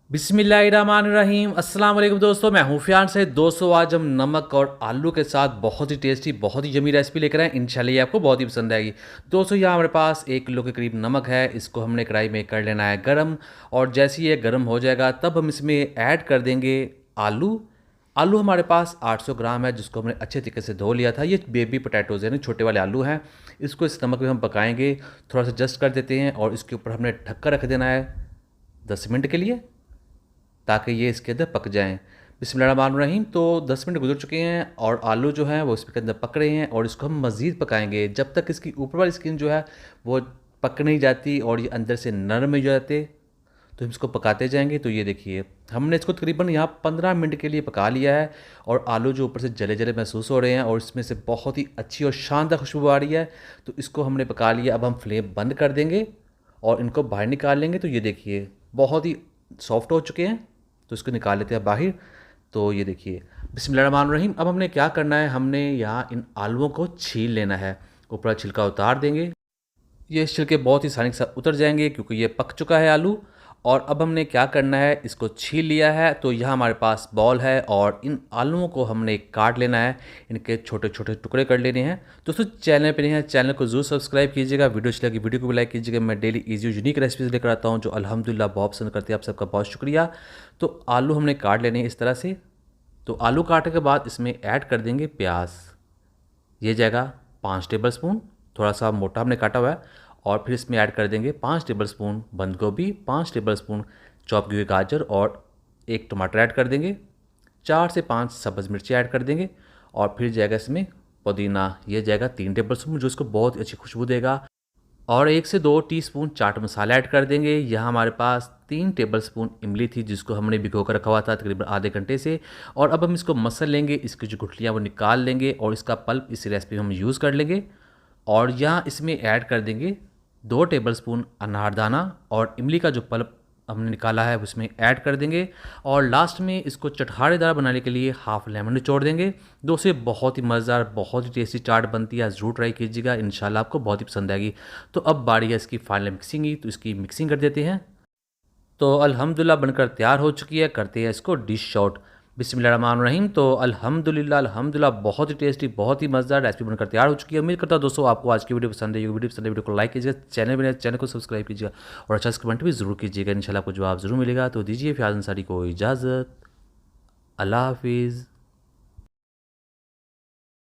बिस्मिल्लाहिर्रहमानिर्रहीम। अस्सलाम वालेकुम दोस्तों, मैं हूँ फ़ियाज़ से। दोस्तों आज हम नमक और आलू के साथ बहुत ही टेस्टी, बहुत ही यम्मी रेसिपी लेकर आए। इंशाल्लाह ये आपको बहुत ही पसंद आएगी। दोस्तों यहाँ हमारे पास 1 किलो के करीब नमक है। इसको हमने कढ़ाई में कर लेना है गरम, और जैसे ही ये गर्म हो जाएगा तब हम इसमें ऐड कर देंगे आलू। आलू हमारे पास 800 ग्राम है, जिसको हमने अच्छे तरीके से धो लिया था। ये बेबी पोटैटोज़ यानी छोटे वाले आलू हैं। इसको इस नमक में हम पकाएंगे, थोड़ा सा जस्ट कर देते हैं और इसके ऊपर हमने ढककर रख देना है 10 मिनट के लिए, ताकि ये इसके अंदर पक जाएँ। बिस्मिल्लाहिर्रहमानिर्रहीम। तो 10 मिनट गुजर चुके हैं और आलू जो हैं वो इसके अंदर पक रहे हैं, और इसको हम मज़ीद पकाएंगे जब तक इसकी ऊपर वाली स्किन जो है वो पक नहीं जाती और ये अंदर से नरम नहीं हो जाते। तो हम इसको पकाते जाएंगे। तो ये देखिए हमने इसको तकरीबन यहाँ 15 मिनट के लिए पका लिया है, और आलू जो ऊपर से जले जले महसूस हो रहे हैं और इसमें से बहुत ही अच्छी और शानदार खुशबू आ रही है। तो इसको हमने पका लिया। अब हम फ्लेम बंद कर देंगे और इनको बाहर निकाल लेंगे। तो ये देखिए बहुत ही सॉफ्ट हो चुके हैं। तो इसको निकाल लेते हैं बाहर। तो ये देखिए बिस्मिल्लाहिर्रहमानिर्रहीम। अब हमने क्या करना है, हमने यहाँ इन आलूओं को छील लेना है। ऊपर छिलका उतार देंगे। ये छिलके बहुत ही आसानी के साथ उतर जाएंगे क्योंकि ये पक चुका है आलू। और अब हमने क्या करना है, इसको छील लिया है। तो यहाँ हमारे पास बॉल है और इन आलूओं को हमने काट लेना है। इनके छोटे छोटे टुकड़े कर लेने हैं। दोस्तों चैनल पे नहीं है, चैनल को जरूर सब्सक्राइब कीजिएगा। वीडियो अच्छी लगी वीडियो को भी लाइक कीजिएगा। मैं डेली इजी यूनिक रेसिपीज़ लेकर आता हूँ जो अल्हम्दुलिल्लाह बहुत पसंद करते हैं। आप सबका बहुत शुक्रिया। तो आलू हमने काट लेने हैं इस तरह से। तो आलू काटने के बाद इसमें ऐड कर देंगे प्याज। ये जाएगा 5 टेबल स्पून, थोड़ा सा मोटा हमने काटा हुआ है। और फिर इसमें ऐड कर देंगे 5 टेबल स्पून बंद गोभी, 5 टेबल स्पून चॉप की हुई गाजर, और 1 टमाटर ऐड कर देंगे। 4 से 5 सब्ज़ मिर्ची ऐड कर देंगे। और फिर जाएगा इसमें पुदीना। ये जाएगा 3 टेबल स्पून, जो इसको बहुत अच्छी खुशबू देगा। और 1 से 2 टीस्पून चाट मसाला ऐड कर देंगे। यहाँ हमारे पास 3 टेबल स्पून इमली थी, जिसको हमने भिगो कर रखा हुआ था तकरीबन आधे घंटे से। और अब हम इसको मसल लेंगे, इसकी जो गुठलियाँ वो निकाल लेंगे और इसका पल्प इस रेसिपी में हम यूज़ कर लेंगे। और यहाँ इसमें ऐड कर देंगे 2 टेबल स्पून अनारदाना, और इमली का जो पल्प हमने निकाला है उसमें ऐड कर देंगे। और लास्ट में इसको चटखारेदार बनाने के लिए हाफ़ लेमन निचोड़ देंगे। दोस्तों बहुत ही मज़ेदार, बहुत ही टेस्टी चाट बनती है। ज़रूर ट्राई कीजिएगा, इंशाल्लाह आपको बहुत ही पसंद आएगी। तो अब बारी है इसकी फाइनल मिक्सिंग की। तो इसकी मिक्सिंग कर देते हैं। तो अल्हम्दुलिल्लाह बनकर तैयार हो चुकी है। करते हैं इसको डिश आउट। बिस्मिल्लाहिर्रहमानिर्रहीम। तो अल्हम्दुलिल्लाह बहुत ही टेस्टी, बहुत ही मज़ेदार रेसिपी बनकर तैयार हो चुकी है। उम्मीद करता हूँ दोस्तों आपको आज की वीडियो पसंद आई। वीडियो पसंद है, वीडियो को लाइक कीजिएगा, चैनल को सब्सक्राइब कीजिएगा और अच्छा कमेंट भी ज़रूर कीजिएगा। इंशाल्लाह आपको जवाब ज़रूर मिलेगा। तो दीजिए फ़ियाज़ अंसारी को इजाज़त। अल्लाह हाफिज़।